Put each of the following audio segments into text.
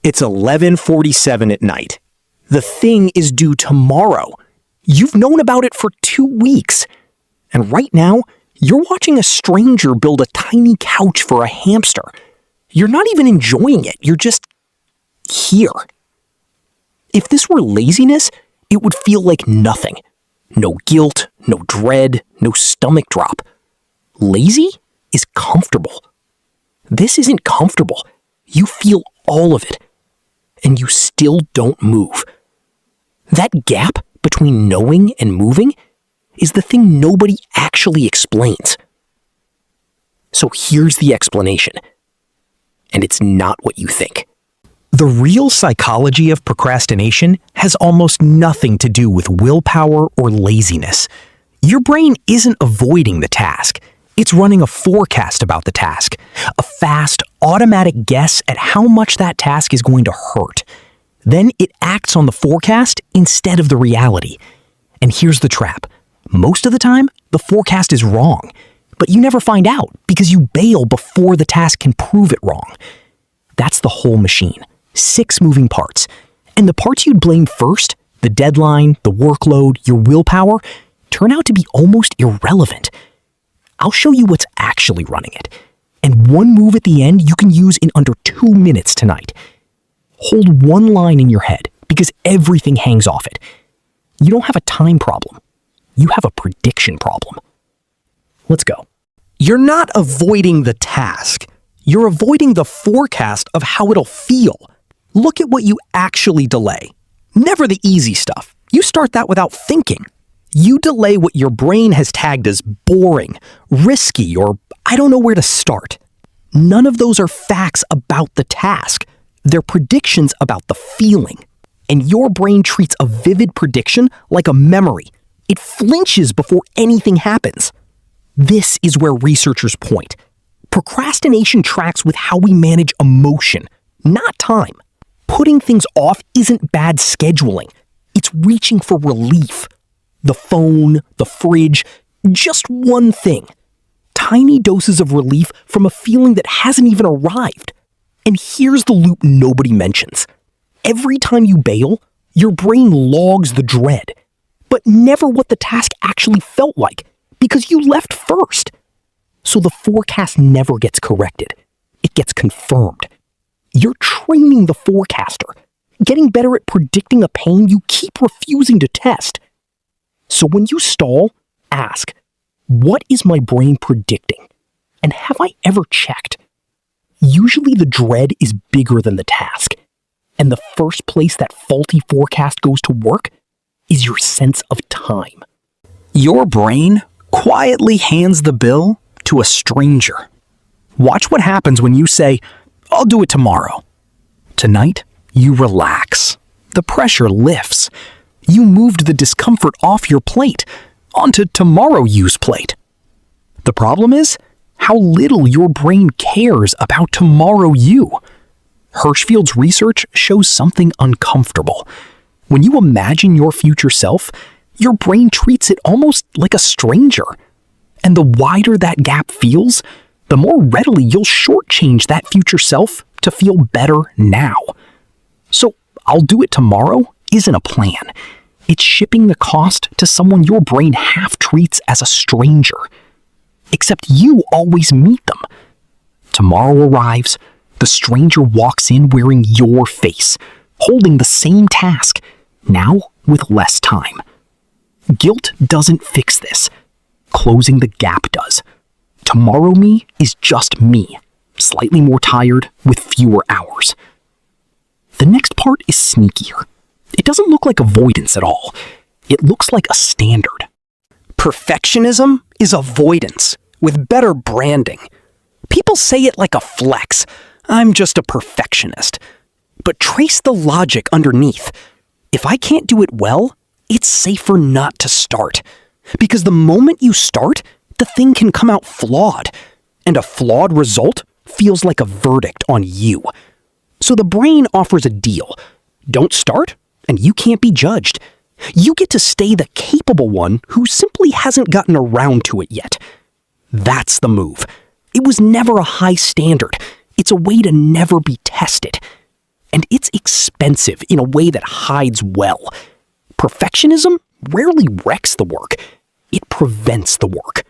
It's 11:47 at night. The thing is due tomorrow. You've known about it for 2 weeks. And right now, you're watching a stranger build a tiny couch for a hamster. You're not even enjoying it. You're just here. If this were laziness, it would feel like nothing. No guilt, no dread, no stomach drop. Lazy is comfortable. This isn't comfortable. You feel all of it. And you still don't move. That gap between knowing and moving is the thing nobody actually explains. So here's the explanation. And it's not what you think. The real psychology of procrastination has almost nothing to do with willpower or laziness. Your brain isn't avoiding the task. It's running a forecast about the task, a fast, automatic guess at how much that task is going to hurt. Then it acts on the forecast instead of the reality. And here's the trap. Most of the time, the forecast is wrong, but you never find out because you bail before the task can prove it wrong. That's the whole machine. 6 moving parts. And the parts you'd blame first, the deadline, the workload, your willpower, turn out to be almost irrelevant. I'll show you what's actually running it. And one move at the end you can use in under 2 minutes tonight. Hold one line in your head because everything hangs off it. You don't have a time problem. You have a prediction problem. Let's go. You're not avoiding the task. You're avoiding the forecast of how it'll feel. Look at what you actually delay. Never the easy stuff. You start that without thinking. You delay what your brain has tagged as boring, risky, or I don't know where to start. None of those are facts about the task. They're predictions about the feeling. And your brain treats a vivid prediction like a memory. It flinches before anything happens. This is where researchers point. Procrastination tracks with how we manage emotion, not time. Putting things off isn't bad scheduling. It's reaching for relief. The phone, the fridge, just one thing. Tiny doses of relief from a feeling that hasn't even arrived. And here's the loop nobody mentions. Every time you bail, your brain logs the dread, but never what the task actually felt like, because you left first. So the forecast never gets corrected. It gets confirmed. You're training the forecaster, getting better at predicting a pain you keep refusing to test. So when you stall, ask, what is my brain predicting? And have I ever checked? Usually the dread is bigger than the task. And the first place that faulty forecast goes to work is your sense of time. Your brain quietly hands the bill to a stranger. Watch what happens when you say, I'll do it tomorrow. Tonight, you relax. The pressure lifts. You moved the discomfort off your plate onto tomorrow-you's plate. The problem is how little your brain cares about tomorrow you. Hirschfield's research shows something uncomfortable. When you imagine your future self, your brain treats it almost like a stranger. And the wider that gap feels, the more readily you'll shortchange that future self to feel better now. So, I'll do it tomorrow isn't a plan. It's shipping the cost to someone your brain half treats as a stranger. Except you always meet them. Tomorrow arrives, the stranger walks in wearing your face, holding the same task, now with less time. Guilt doesn't fix this. Closing the gap does. Tomorrow me is just me, slightly more tired with fewer hours. The next part is sneakier. It doesn't look like avoidance at all. It looks like a standard. Perfectionism is avoidance, with better branding. People say it like a flex. I'm just a perfectionist. But trace the logic underneath. If I can't do it well, it's safer not to start. Because the moment you start, the thing can come out flawed. And a flawed result feels like a verdict on you. So the brain offers a deal. Don't start, and you can't be judged. You get to stay the capable one who simply hasn't gotten around to it yet. That's the move. It was never a high standard. It's a way to never be tested. And it's expensive in a way that hides well. Perfectionism rarely wrecks the work. It prevents the work.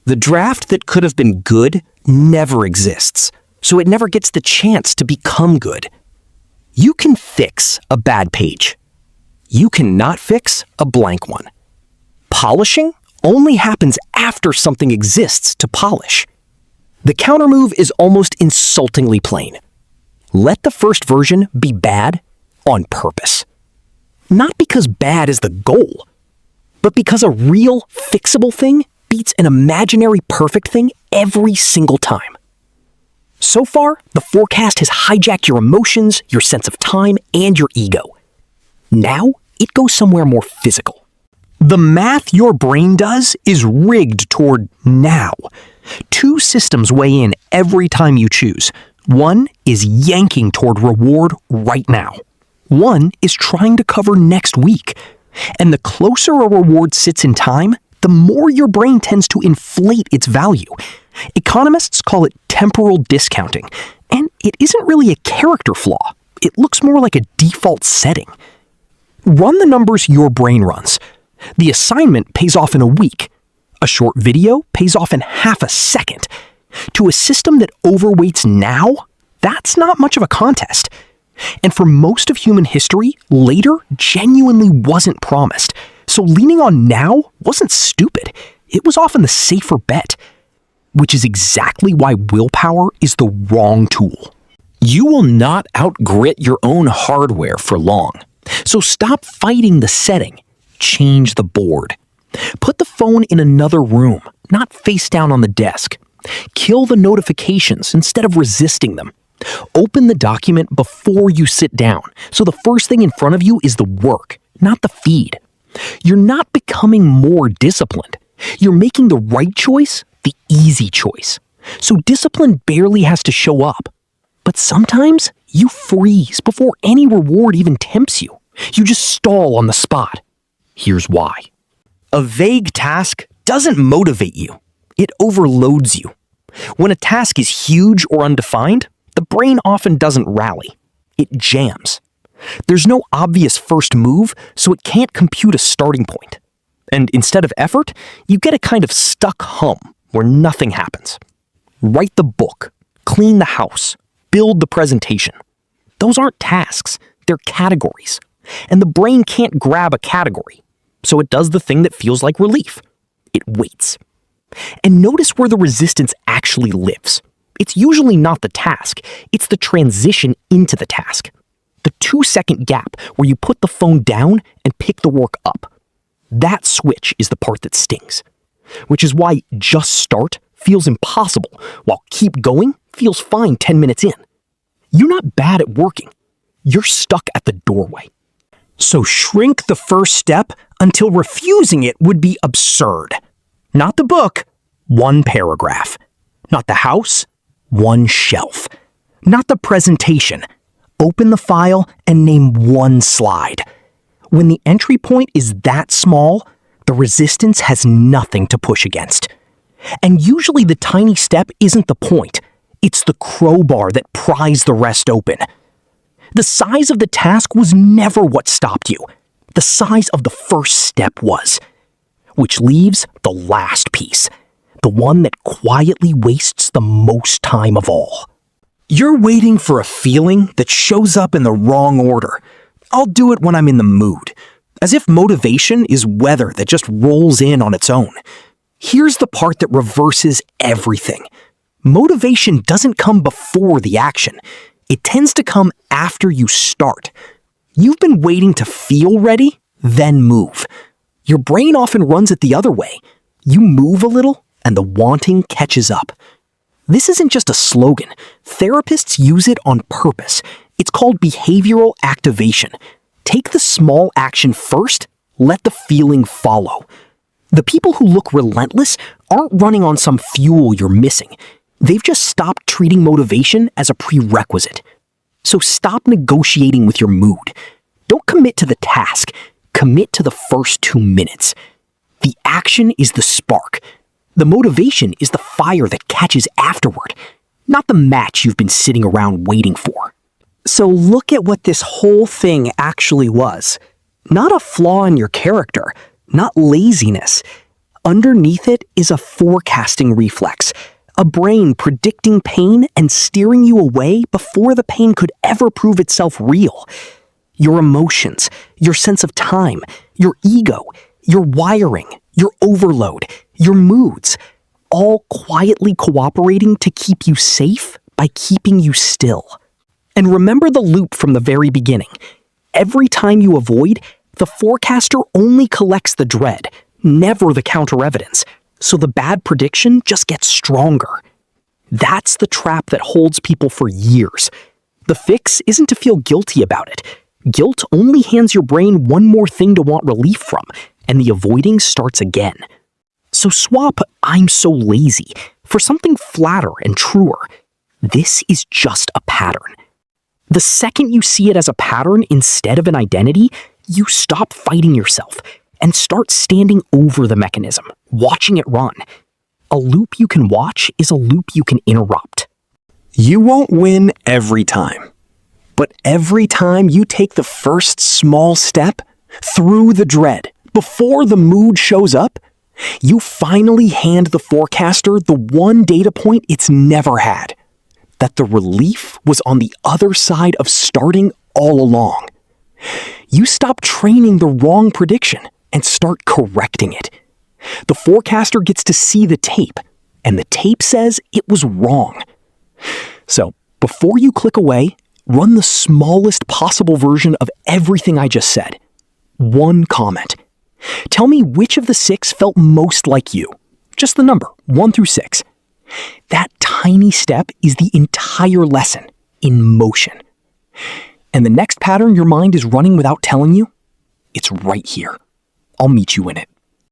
The draft that could have been good never exists, so it never gets the chance to become good. You can fix a bad page. You cannot fix a blank one. Polishing only happens after something exists to polish. The countermove is almost insultingly plain. Let the first version be bad on purpose. Not because bad is the goal, but because a real, fixable thing beats an imaginary perfect thing every single time. So far, the forecast has hijacked your emotions, your sense of time, and your ego. Now, it goes somewhere more physical. The math your brain does is rigged toward now. Two systems weigh in every time you choose. One is yanking toward reward right now. One is trying to cover next week. And the closer a reward sits in time, the more your brain tends to inflate its value. Economists call it temporal discounting, and it isn't really a character flaw. It looks more like a default setting. Run the numbers your brain runs. The assignment pays off in a week. A short video pays off in half a second. To a system that overweights now, that's not much of a contest. And for most of human history, later genuinely wasn't promised. So leaning on now wasn't stupid. It was often the safer bet. Which is exactly why willpower is the wrong tool. You will not outgrit your own hardware for long. So stop fighting the setting. Change the board. Put the phone in another room, not face down on the desk. Kill the notifications instead of resisting them. Open the document before you sit down, so the first thing in front of you is the work, not the feed. You're not becoming more disciplined. You're making the right choice the easy choice. So discipline barely has to show up. But sometimes you freeze before any reward even tempts you. You just stall on the spot. Here's why. A vague task doesn't motivate you. It overloads you. When a task is huge or undefined, the brain often doesn't rally. It jams. There's no obvious first move, so it can't compute a starting point. And instead of effort, you get a kind of stuck hum where nothing happens. Write the book, clean the house, build the presentation. Those aren't tasks, they're categories. And the brain can't grab a category, so it does the thing that feels like relief. It waits. And notice where the resistance actually lives. It's usually not the task, it's the transition into the task. The 2-second gap where you put the phone down and pick the work up. That switch is the part that stings. Which is why just start feels impossible, while keep going feels fine 10 minutes in. You're not bad at working. You're stuck at the doorway. So shrink the first step until refusing it would be absurd. Not the book, one paragraph. Not the house, one shelf. Not the presentation. Open the file and name one slide. When the entry point is that small, the resistance has nothing to push against. And usually the tiny step isn't the point. It's the crowbar that pries the rest open. The size of the task was never what stopped you. The size of the first step was. Which leaves the last piece. The one that quietly wastes the most time of all. You're waiting for a feeling that shows up in the wrong order. I'll do it when I'm in the mood. As if motivation is weather that just rolls in on its own. Here's the part that reverses everything. Motivation doesn't come before the action. It tends to come after you start. You've been waiting to feel ready, then move. Your brain often runs it the other way. You move a little, and the wanting catches up. This isn't just a slogan. Therapists use it on purpose. It's called behavioral activation. Take the small action first, let the feeling follow. The people who look relentless aren't running on some fuel you're missing. They've just stopped treating motivation as a prerequisite. So stop negotiating with your mood. Don't commit to the task. Commit to the first 2 minutes. The action is the spark. The motivation is the fire that catches afterward, not the match you've been sitting around waiting for. So look at what this whole thing actually was. Not a flaw in your character, not laziness. Underneath it is a forecasting reflex, a brain predicting pain and steering you away before the pain could ever prove itself real. Your emotions, your sense of time, your ego, your wiring, your overload, your moods, all quietly cooperating to keep you safe by keeping you still. And remember the loop from the very beginning. Every time you avoid, the forecaster only collects the dread, never the counter-evidence, so the bad prediction just gets stronger. That's the trap that holds people for years. The fix isn't to feel guilty about it. Guilt only hands your brain one more thing to want relief from, and the avoiding starts again. So swap "I'm so lazy" for something flatter and truer. This is just a pattern. The second you see it as a pattern instead of an identity, you stop fighting yourself and start standing over the mechanism, watching it run. A loop you can watch is a loop you can interrupt. You won't win every time, but every time you take the first small step through the dread, before the mood shows up, you finally hand the forecaster the one data point it's never had. That the relief was on the other side of starting all along. You stop training the wrong prediction and start correcting it. The forecaster gets to see the tape, and the tape says it was wrong. So, before you click away, run the smallest possible version of everything I just said. One comment. Tell me which of the 6 felt most like you. Just the number, 1 through 6. That tiny step is the entire lesson in motion. And the next pattern your mind is running without telling you, it's right here. I'll meet you in it.